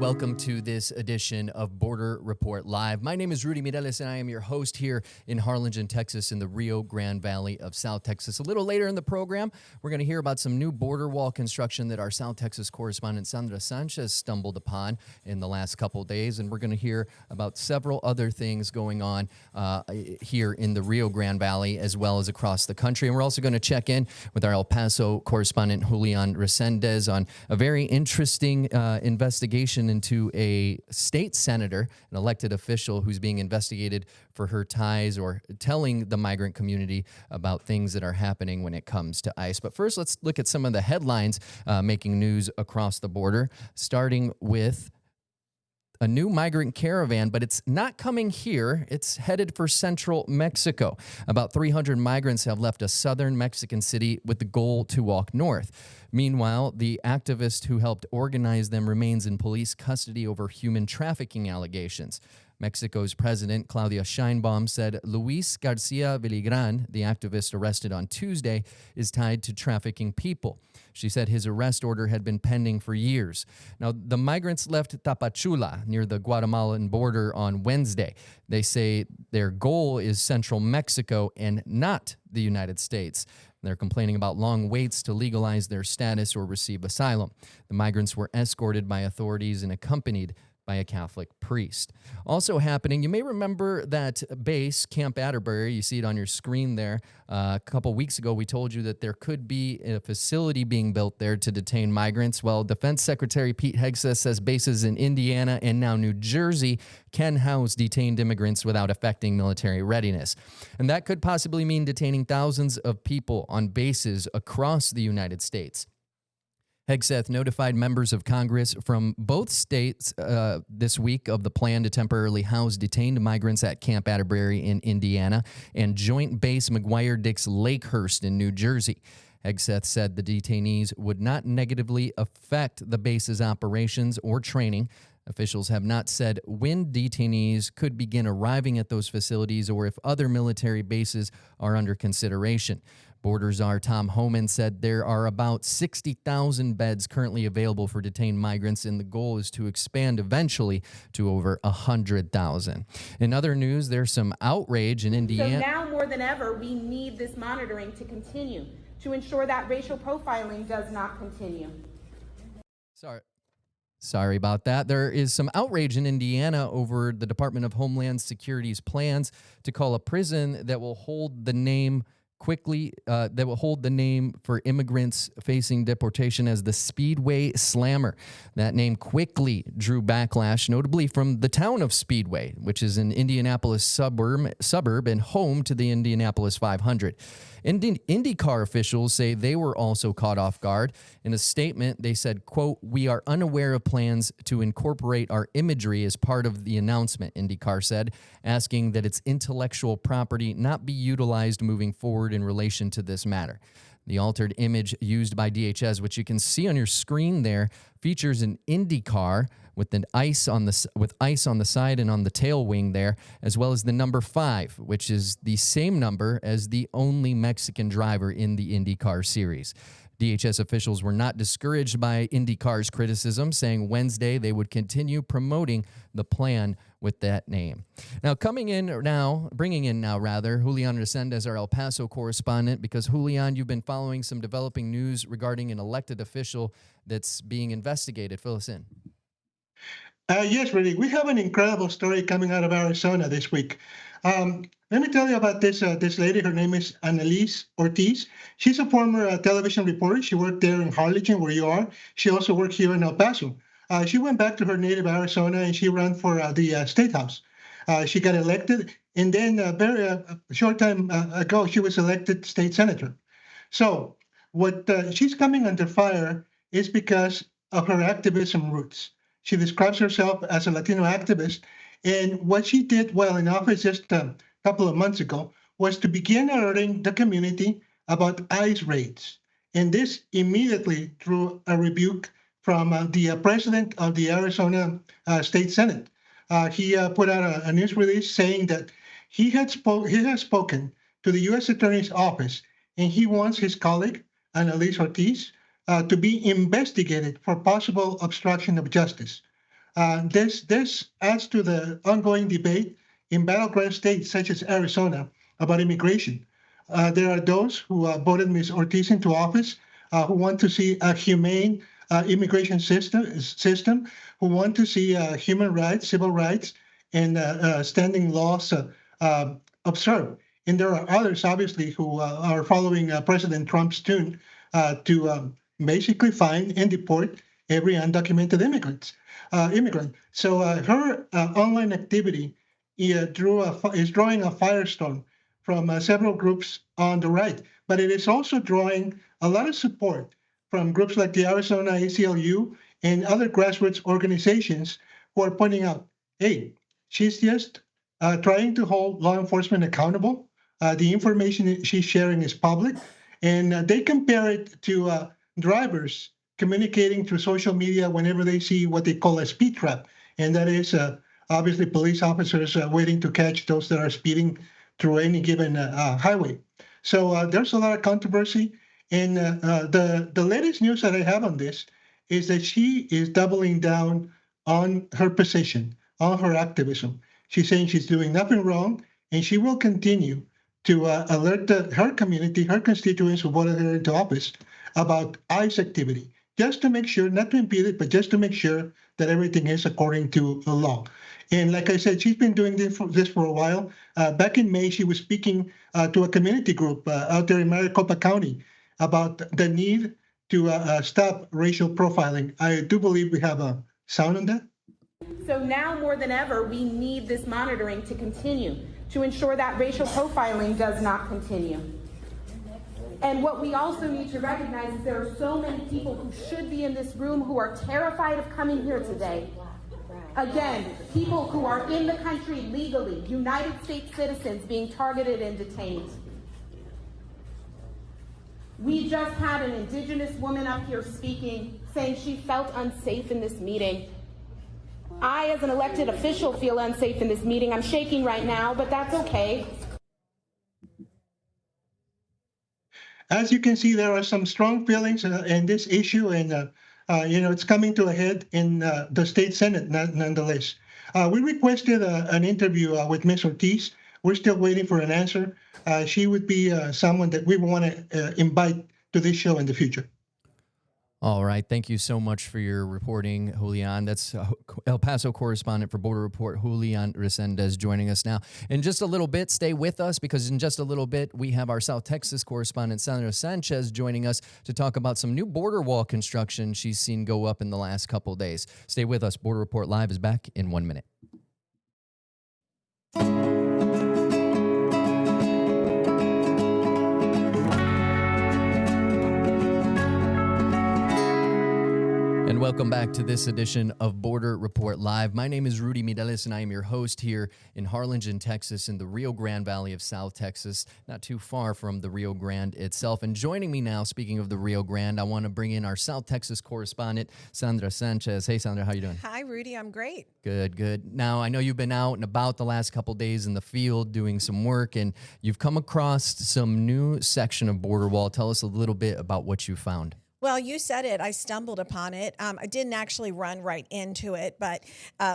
welcome to this edition of Border Report Live. My name is Rudy Mireles, and I am your host here in Harlingen, Texas, in the Rio Grande Valley of South Texas. A little later in the program, we're going to hear about some new border wall construction that our South Texas correspondent Sandra Sanchez stumbled upon in the last couple of days, and we're going to hear about several other things going on here in the Rio Grande Valley as well as across the country. And we're also going to check in with our El Paso correspondent Julian Resendez on a very interesting investigation into a state senator, an elected official who's being investigated for her ties or telling the migrant community about things that are happening when it comes to ICE. But first, let's look at some of the headlines making news across the border, starting with a new migrant caravan, but it's not coming here. It's headed for central Mexico. About 300 migrants have left a southern Mexican city with the goal to walk north. Meanwhile, the activist who helped organize them remains in police custody over human trafficking allegations. Mexico's President Claudia Sheinbaum said Luis Garcia Villigran, the activist arrested on Tuesday, is tied to trafficking people. She said his arrest order had been pending for years. Now, the migrants left Tapachula near the Guatemalan border on Wednesday. They say their goal is central Mexico and not the United States. They're complaining about long waits to legalize their status or receive asylum. The migrants were escorted by authorities and accompanied by a Catholic priest. Also happening, you may remember that base, Camp Atterbury. You see it on your screen there. A couple weeks ago, we told you that there could be a facility being built there to detain migrants. Well, Defense Secretary Pete Hegseth says bases in Indiana and now New Jersey can house detained immigrants without affecting military readiness. And that could possibly mean detaining thousands of people on bases across the United States. Hegseth notified members of Congress from both states this week of the plan to temporarily house detained migrants at Camp Atterbury in Indiana and Joint Base McGuire-Dix Lakehurst in New Jersey. Hegseth said the detainees would not negatively affect the base's operations or training. Officials have not said when detainees could begin arriving at those facilities or if other military bases are under consideration. Border Czar Tom Homan said there are about 60,000 beds currently available for detained migrants, and the goal is to expand eventually to over 100,000. In other news, there's some outrage in Indiana. So now more than ever, we need this monitoring to continue to ensure that racial profiling does not continue. Sorry about that. There is some outrage in Indiana over the Department of Homeland Security's plans to call a prison that will hold the name for immigrants facing deportation as the Speedway Slammer. That name quickly drew backlash, notably from the town of Speedway, which is an Indianapolis suburb and home to the Indianapolis 500. IndyCar officials say they were also caught off guard. In a statement, they said, quote, "We are unaware of plans to incorporate our imagery as part of the announcement," IndyCar said, asking that its intellectual property not be utilized moving forward in relation to this matter. The altered image used by DHS, which you can see on your screen there, features an Indy car with ice on the side and on the tail wing there, as well as the number 5, which is the same number as the only Mexican driver in the IndyCar series. DHS officials were not discouraged by IndyCar's criticism, saying Wednesday they would continue promoting the plan with that name. Now, bringing in now, Julian Resendez, our El Paso correspondent, because Julian, you've been following some developing news regarding an elected official that's being investigated. Fill us in. Yes, Rudy. We have an incredible story coming out of Arizona this week. Let me tell you about this lady. Her name is Annalise Ortiz. She's a former television reporter. She worked there in Harlingen, where you are. She also worked here in El Paso. She went back to her native Arizona, and she ran for the State House. She got elected, and then a short time ago, she was elected state senator. So what she's coming under fire is because of her activism roots. She describes herself as a Latino activist, and what she did while in office just a couple of months ago was to begin alerting the community about ICE raids. And this immediately drew a rebuke from the president of the Arizona State Senate. He put out a news release saying that he has spoken to the U.S. Attorney's Office, and he wants his colleague, Annalise Ortiz, to be investigated for possible obstruction of justice. This adds to the ongoing debate in battleground states such as Arizona about immigration. There are those who voted Ms. Ortiz into office who want to see a humane immigration system, who want to see human rights, civil rights, and standing laws observed. And there are others, obviously, who are following President Trump's tune to basically find and deport every undocumented immigrant. So her online activity is drawing a firestorm from several groups on the right, but it is also drawing a lot of support from groups like the Arizona ACLU and other grassroots organizations who are pointing out, hey, she's just trying to hold law enforcement accountable. The information she's sharing is public, and they compare it to drivers communicating through social media whenever they see what they call a speed trap, and that is obviously police officers waiting to catch those that are speeding through any given highway. So there's a lot of controversy, and the latest news that I have on this is that she is doubling down on her position, on her activism. She's saying she's doing nothing wrong, and she will continue to alert her community, her constituents who voted her into office about ICE activity, just to make sure, not to impede it, but just to make sure that everything is according to the law. And like I said, she's been doing this for a while. Back in May, she was speaking to a community group out there in Maricopa County about the need to stop racial profiling. I do believe we have a sound on that. So now more than ever, we need this monitoring to continue to ensure that racial profiling does not continue. And what we also need to recognize is there are so many people who should be in this room who are terrified of coming here today. Again, people who are in the country legally, United States citizens being targeted and detained. We just had an Indigenous woman up here speaking, saying she felt unsafe in this meeting. I, as an elected official, feel unsafe in this meeting. I'm shaking right now, but that's okay. As you can see, there are some strong feelings in this issue, and it's coming to a head in the state Senate, nonetheless. We requested an interview with Ms. Ortiz. We're still waiting for an answer. She would be someone that we want to invite to this show in the future. All right. Thank you so much for your reporting, Julian. That's El Paso correspondent for Border Report, Julian Resendez, joining us now. In just a little bit, stay with us, because in just a little bit, we have our South Texas correspondent, Sandra Sanchez, joining us to talk about some new border wall construction she's seen go up in the last couple of days. Stay with us. Border Report Live is back in 1 minute. And welcome back to this edition of Border Report Live. My name is Rudy Mireles, and I am your host here in Harlingen, Texas, in the Rio Grande Valley of South Texas, not too far from the Rio Grande itself. And joining me now, speaking of the Rio Grande, I want to bring in our South Texas correspondent, Sandra Sanchez. Hey, Sandra, how you doing? Hi, Rudy. I'm great. Good, good. Now, I know you've been out and about the last couple days in the field doing some work, and you've come across some new section of border wall. Tell us a little bit about what you found. Well, you said it. I stumbled upon it. I didn't actually run right into it, but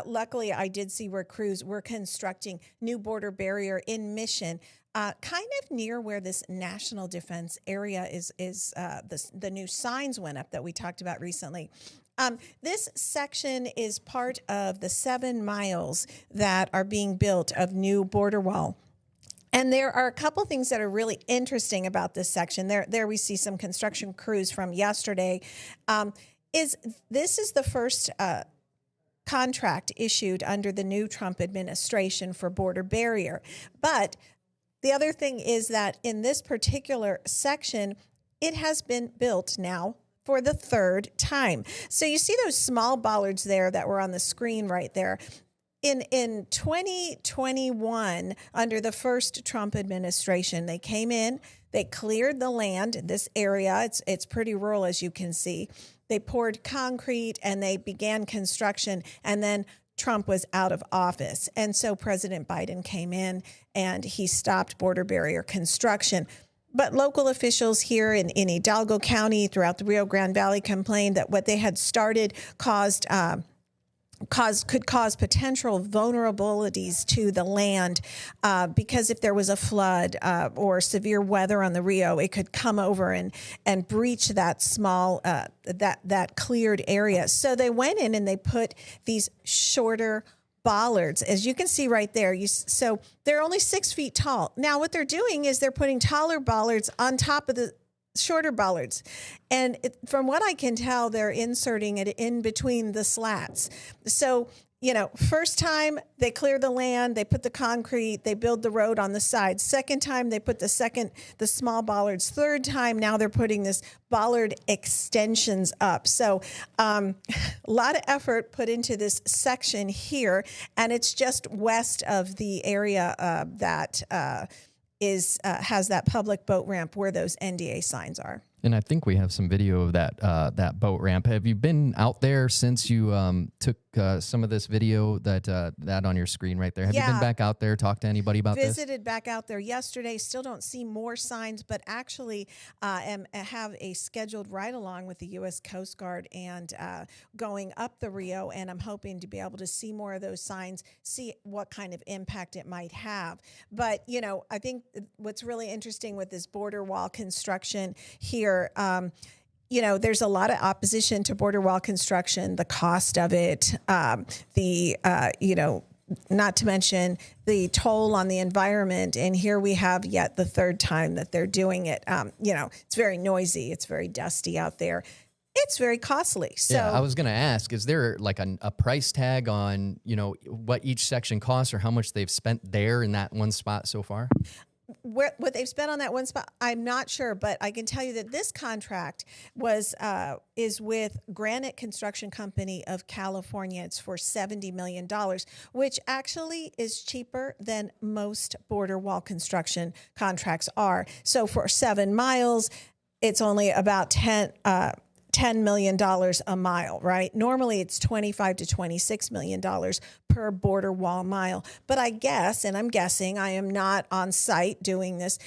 luckily I did see where crews were constructing new border barrier in Mission, kind of near where this national defense area is. The new signs went up that we talked about recently. This section is part of the 7 miles that are being built of new border wall. And there are a couple things that are really interesting about this section. There we see some construction crews from yesterday. This is the first contract issued under the new Trump administration for border barrier. But the other thing is that in this particular section, it has been built now for the 3rd time. So you see those small bollards there that were on the screen right there. In 2021, under the first Trump administration, they came in, they cleared the land in this area. It's pretty rural, as you can see. They poured concrete and they began construction, and then Trump was out of office. And so President Biden came in and he stopped border barrier construction. But local officials here in Hidalgo County, throughout the Rio Grande Valley, complained that what they had started caused could cause potential vulnerabilities to the land, because if there was a flood or severe weather on the Rio, it could come over and breach that small that cleared area. So they went in and they put these shorter bollards, as you can see right there. So they're only 6 feet tall. Now what they're doing is they're putting taller bollards on top of the shorter bollards. And from what I can tell, they're inserting it in between the slats. So, first time they clear the land, they put the concrete, they build the road on the side. Second time they put the small bollards. Third time, now they're putting this bollard extensions up. So a lot of effort put into this section here, and it's just west of the area that has that public boat ramp where those NDA signs are. And I think we have some video of that boat ramp. Have you been out there since you took some of this video that on your screen right there? Have you been back out there, talked to anybody about this? Visited back out there yesterday. Still don't see more signs, but actually have a scheduled ride along with the U.S. Coast Guard and going up the Rio, and I'm hoping to be able to see more of those signs, see what kind of impact it might have. But, I think what's really interesting with this border wall construction here, there's a lot of opposition to border wall construction, the cost of it, not to mention the toll on the environment. And here we have yet the third time that they're doing it. It's very noisy. It's very dusty out there. It's very costly. So yeah, I was going to ask, is there like a price tag on, what each section costs or how much they've spent there in that one spot so far? What they've spent on that one spot, I'm not sure, but I can tell you that this contract is with Granite Construction Company of California. It's for $70 million, which actually is cheaper than most border wall construction contracts are. So for 7 miles, it's only about $10 million a mile, right? Normally it's $25 to $26 million per border wall mile. But I guess, and I'm guessing, I am not on site doing this,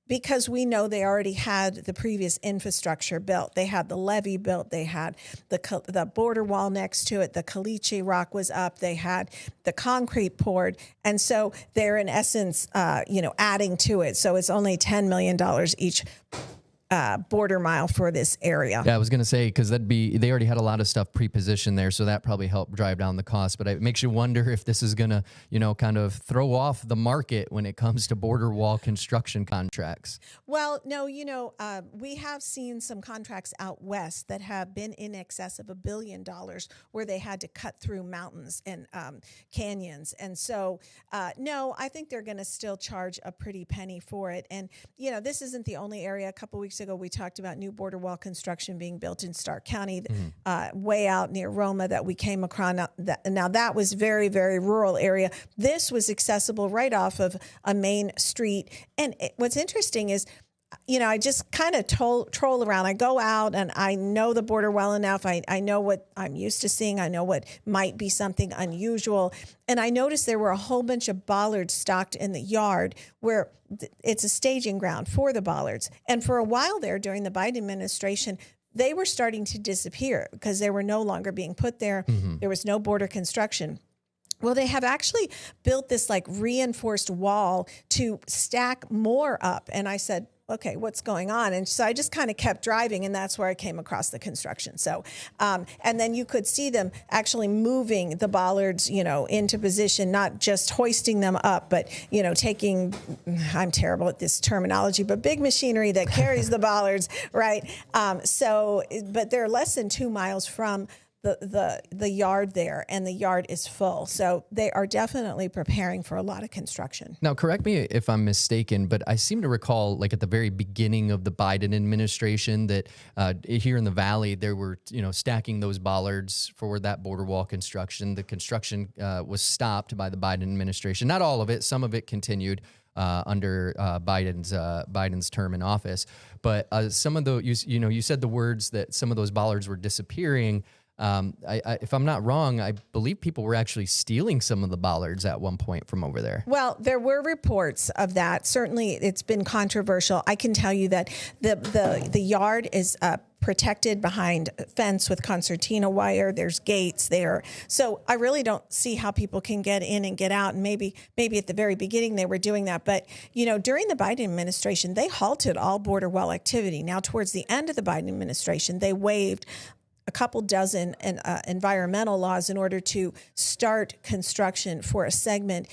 because we know they already had the previous infrastructure built. They had the levee built. They had the border wall next to it. The caliche rock was up. They had the concrete poured. And so they're in essence, adding to it. So it's only $10 million each border mile for this area. Yeah, I was going to say, because they already had a lot of stuff pre-positioned there, so that probably helped drive down the cost. But it makes you wonder if this is going to, kind of throw off the market when it comes to border wall construction contracts. Well, no, we have seen some contracts out west that have been in excess of $1 billion where they had to cut through mountains and canyons. And so, no, I think they're going to still charge a pretty penny for it. And, this isn't the only area. A couple weeks ago, we talked about new border wall construction being built in Stark County, way out near Roma that we came across. Now, that was very, very rural area. This was accessible right off of a main street. And what's interesting is, I just kind of troll around. I go out and I know the border well enough. I know what I'm used to seeing. I know what might be something unusual. And I noticed there were a whole bunch of bollards stocked in the yard where it's a staging ground for the bollards. And for a while there during the Biden administration, they were starting to disappear because they were no longer being put there. Mm-hmm. There was no border construction. Well, they have actually built this like reinforced wall to stack more up. And I said, okay, what's going on? And so I just kind of kept driving, and that's where I came across the construction. So, and then you could see them actually moving the bollards, into position, not just hoisting them up, but, taking, I'm terrible at this terminology, but big machinery that carries the bollards, right? But they're less than 2 miles from the yard there, and the yard is full. So they are definitely preparing for a lot of construction. Now, correct me if I'm mistaken, but I seem to recall, like at the very beginning of the Biden administration, that here in the Valley, they were, stacking those bollards for that border wall construction. The construction was stopped by the Biden administration. Not all of it. Some of it continued under Biden's term in office. But some of the, you said the words that some of those bollards were disappearing. If I'm not wrong, I believe people were actually stealing some of the bollards at one point from over there. Well, there were reports of that. Certainly, it's been controversial. I can tell you that the yard is protected behind a fence with concertina wire. There's gates there. So I really don't see how people can get in and get out. And maybe at the very beginning they were doing that. But, during the Biden administration, they halted all border wall activity. Now, towards the end of the Biden administration, they waived a couple dozen environmental laws in order to start construction for a segment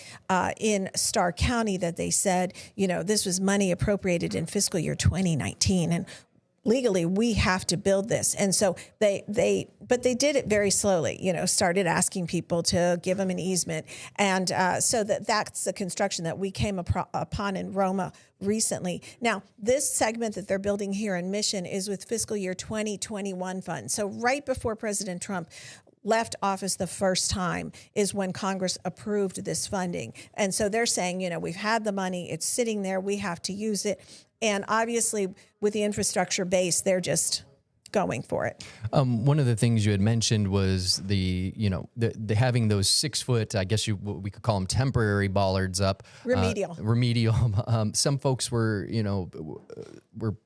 in Starr County that they said, this was money appropriated in fiscal year 2019. And legally, we have to build this. And so but they did it very slowly, started asking people to give them an easement. And so that's the construction that we came upon in Roma recently. Now, this segment that they're building here in Mission is with fiscal year 2021 funds. So right before President Trump left office the first time is when Congress approved this funding. And so they're saying, we've had the money, it's sitting there, we have to use it. And obviously, with the infrastructure base, they're just going for it. One of the things you had mentioned was the having those 6 foot, I guess we could call them temporary bollards up. Remedial. Some folks were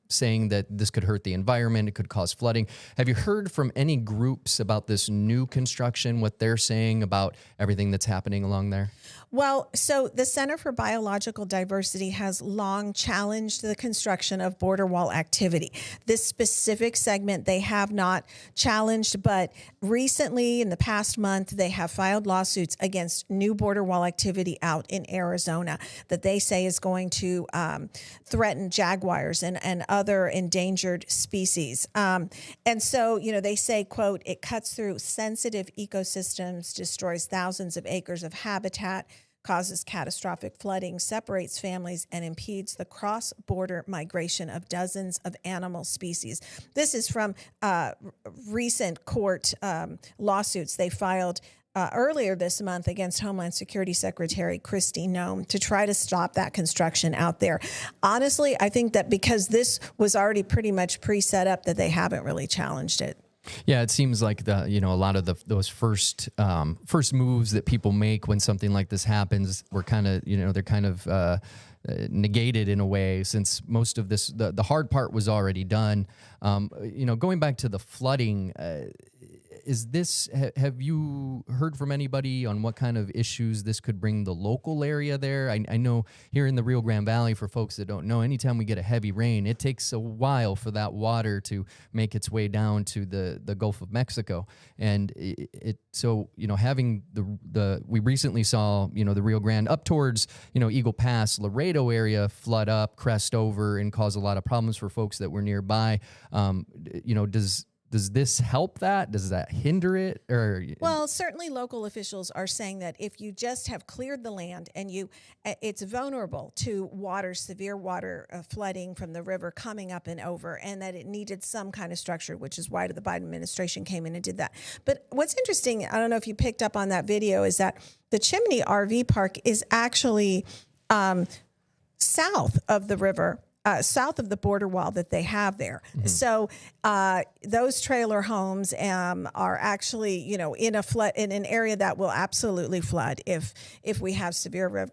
saying that this could hurt the environment. It could cause flooding. Have you heard from any groups about this new construction, what they're saying about everything that's happening along there? Well, so the Center for Biological Diversity has long challenged the construction of border wall activity. This specific segment they have not challenged, but recently in the past month, they have filed lawsuits against new border wall activity out in Arizona that they say is going to threaten jaguars and other endangered species. And so, they say, quote, it cuts through sensitive ecosystems, destroys thousands of acres of habitat, causes catastrophic flooding, separates families, and impedes the cross-border migration of dozens of animal species. This is from recent court lawsuits they filed earlier this month against Homeland Security Secretary Kristi Noem to try to stop that construction out there. Honestly, I think that because this was already pretty much pre-set up that they haven't really challenged it. Yeah, it seems like a lot of those first moves that people make when something like this happens were kind of they're kind of negated in a way, since most of this the hard part was already done. Going back to the flooding. Have you heard from anybody on what kind of issues this could bring the local area there? I know here in the Rio Grande Valley, for folks that don't know, anytime we get a heavy rain, it takes a while for that water to make its way down to the Gulf of Mexico. And having we recently saw, the Rio Grande up towards, Eagle Pass, Laredo area flood up, crest over, and cause a lot of problems for folks that were nearby. Does this help that? Does that hinder it? Well, certainly local officials are saying that if you just have cleared the land and it's vulnerable to severe water flooding from the river coming up and over, and that it needed some kind of structure, which is why the Biden administration came in and did that. But what's interesting, I don't know if you picked up on that video, is that the Chimney RV Park is actually south of the river. South of the border wall that they have there. Mm-hmm. So those trailer homes are actually, in an area that will absolutely flood if we have severe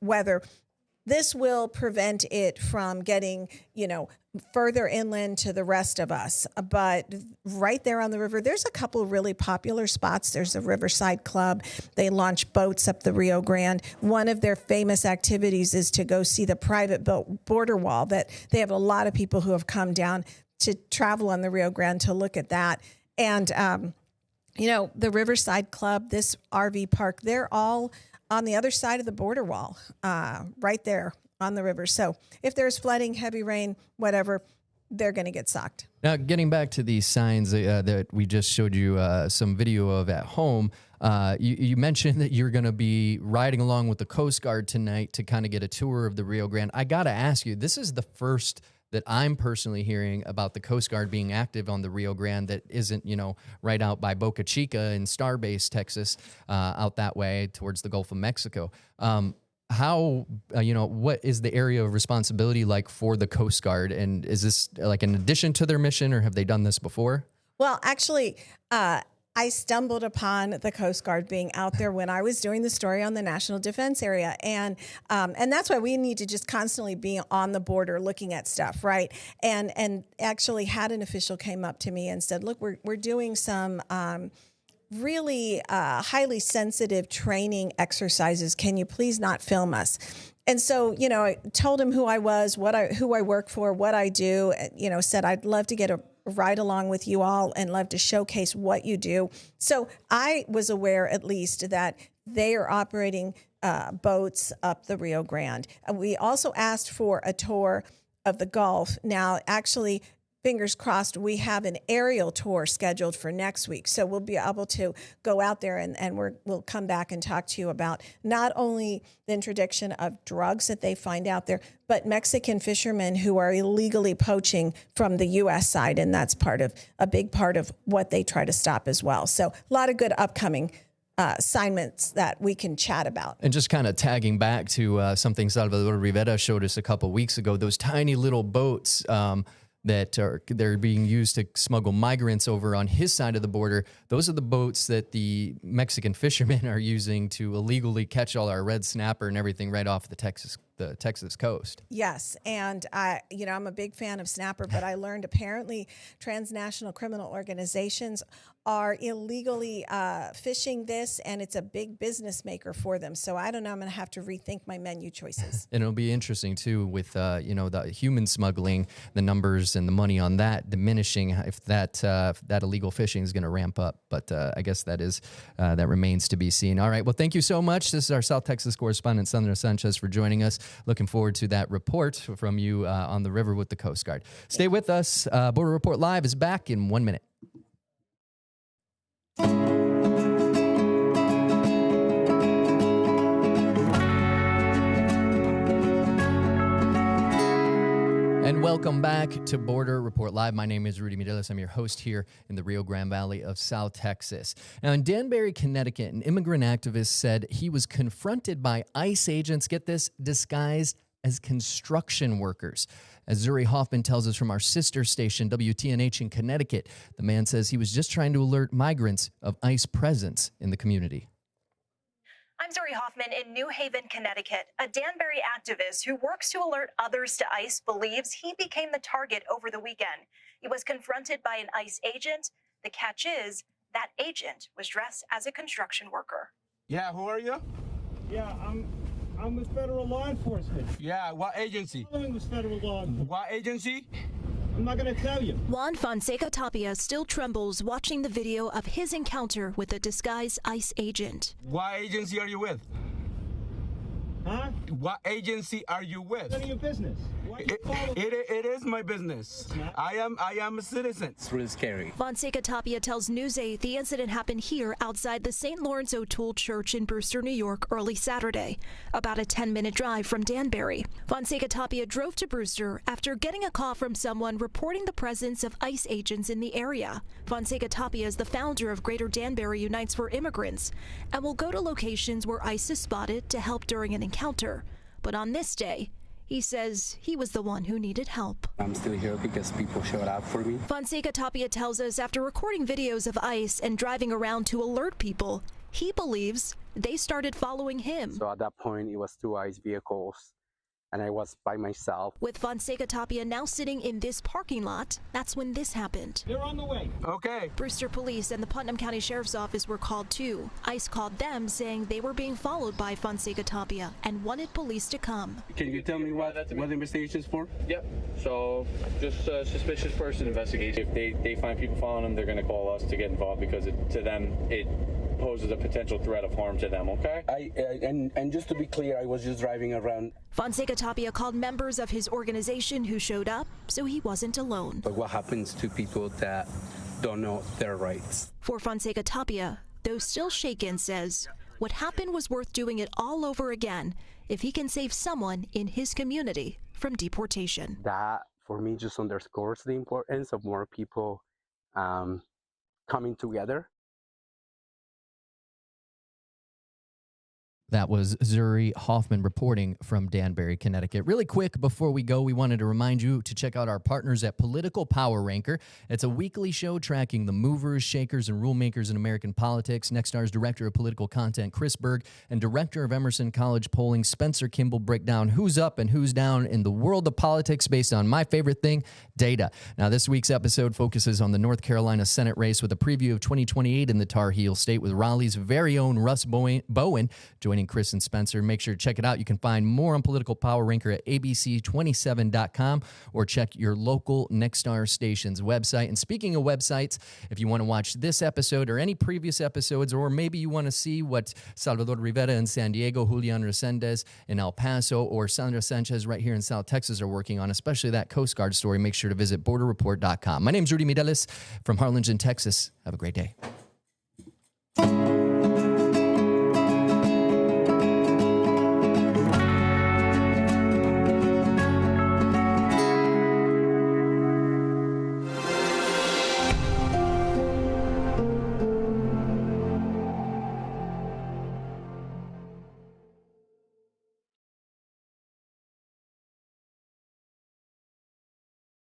weather. This will prevent it from getting, further inland to the rest of us. But right there on the river, there's a couple really popular spots. There's a Riverside Club. They launch boats up the Rio Grande. One of their famous activities is to go see the private built border wall that they have a lot of people who have come down to travel on the Rio Grande to look at that. And, the Riverside Club, this RV park, they're all on the other side of the border wall, right there on the river. So if there's flooding, heavy rain, whatever, they're going to get socked. Now, getting back to these signs that we just showed you some video of at home, you mentioned that you're going to be riding along with the Coast Guard tonight to kind of get a tour of the Rio Grande. I got to ask you, this is the first that I'm personally hearing about the Coast Guard being active on the Rio Grande that isn't, right out by Boca Chica in Starbase, Texas, out that way towards the Gulf of Mexico. What is the area of responsibility like for the Coast Guard? And is this like an addition to their mission, or have they done this before? Well, actually, I stumbled upon the Coast Guard being out there when I was doing the story on the National Defense Area, and that's why we need to just constantly be on the border looking at stuff, right? And actually had an official came up to me and said, "Look, we're doing some." Really highly sensitive training exercises. Can you please not film us? And so, I told him who I was, who I work for, what I do, said I'd love to get a ride along with you all and love to showcase what you do. So I was aware at least that they are operating boats up the Rio Grande. We also asked for a tour of the Gulf. Now, actually, fingers crossed, we have an aerial tour scheduled for next week. So we'll be able to go out there and we'll come back and talk to you about not only the introduction of drugs that they find out there, but Mexican fishermen who are illegally poaching from the U.S. side. And that's a big part of what they try to stop as well. So a lot of good upcoming assignments that we can chat about. And just kind of tagging back to something Salvador Rivera showed us a couple weeks ago, those tiny little boats they're being used to smuggle migrants over on his side of the border. Those are the boats that the Mexican fishermen are using to illegally catch all our red snapper and everything right off the Texas coast. Yes, and I'm a big fan of snapper, but I learned apparently transnational criminal organizations are illegally fishing this, and it's a big business maker for them. So I don't know. I'm going to have to rethink my menu choices. And it'll be interesting too with the human smuggling, the numbers and the money on that diminishing if that illegal fishing is going to ramp up. But I guess that remains to be seen. All right. Well, thank you so much. This is our South Texas correspondent Sandra Sanchez for joining us. Looking forward to that report from you on the river with the Coast Guard. Stay with us. Border Report Live is back in 1 minute. And welcome back to Border Report Live. My name is Rudy Mireles. I'm your host here in the Rio Grande Valley of South Texas. Now, in Danbury, Connecticut, an immigrant activist said he was confronted by ICE agents, get this, disguised as construction workers. As Zuri Hoffman tells us from our sister station, WTNH in Connecticut, the man says he was just trying to alert migrants of ICE presence in the community. I'm Zuri Hoffman in New Haven, Connecticut. A Danbury activist who works to alert others to ICE believes he became the target over the weekend. He was confronted by an ICE agent. The catch is that agent was dressed as a construction worker. Yeah, who are you? Yeah, I'm with federal law enforcement. Yeah, what agency? I'm with federal law enforcement. What agency? I'm not going to tell you. Juan Fonseca Tapia still trembles watching the video of his encounter with a disguised ICE agent. What agency are you with? Huh? What agency are you with? None of your business. Why you following? It is my business. I am a citizen. It's really scary. Fonseca Tapia tells News 8 the incident happened here outside the St. Lawrence O'Toole Church in Brewster, New York, early Saturday, about a 10-minute drive from Danbury. Fonseca Tapia drove to Brewster after getting a call from someone reporting the presence of ICE agents in the area. Fonseca Tapia is the founder of Greater Danbury Unites for Immigrants and will go to locations where ICE is spotted to help during an encounter. But on this day, he says he was the one who needed help. I'm still here because people showed up for me. Fonseca Tapia tells us after recording videos of ICE and driving around to alert people, he believes they started following him. So at that point, it was 2 ICE vehicles, and I was by myself. With Fonseca Tapia now sitting in this parking lot, that's when this happened. They're on the way. Okay. Brewster Police and the Putnam County Sheriff's Office were called too. ICE called them saying they were being followed by Fonseca Tapia and wanted police to come. Can you tell me what the investigation is for? Yep. So just suspicious person investigation. If they find people following them, they're going to call us to get involved because to them it poses a potential threat of harm to them. Okay. And just to be clear, I was just driving around. Fonseca Tapia called members of his organization who showed up, so he wasn't alone. But what happens to people that don't know their rights? For Fonseca Tapia, though still shaken, says what happened was worth doing it all over again if he can save someone in his community from deportation. That, for me, just underscores the importance of more people coming together. That was Zuri Hoffman reporting from Danbury, Connecticut. Really quick, before we go, we wanted to remind you to check out our partners at Political Power Ranker. It's a weekly show tracking the movers, shakers, and rule makers in American politics. Nextstar's Director of Political Content, Chris Berg, and Director of Emerson College Polling, Spencer Kimball, break down who's up and who's down in the world of politics based on my favorite thing, data. Now, this week's episode focuses on the North Carolina Senate race with a preview of 2028 in the Tar Heel State with Raleigh's very own Russ Bowen joining Chris and Spencer. Make sure to check it out. You can find more on Political Power Ranker at abc27.com or check your local Nexstar station's website. And speaking of websites, if you want to watch this episode or any previous episodes, or maybe you want to see what Salvador Rivera in San Diego, Julian Resendez in El Paso, or Sandra Sanchez right here in South Texas are working on, especially that Coast Guard story, make sure to visit borderreport.com. My name is Rudy Mireles from Harlingen, Texas. Have a great day.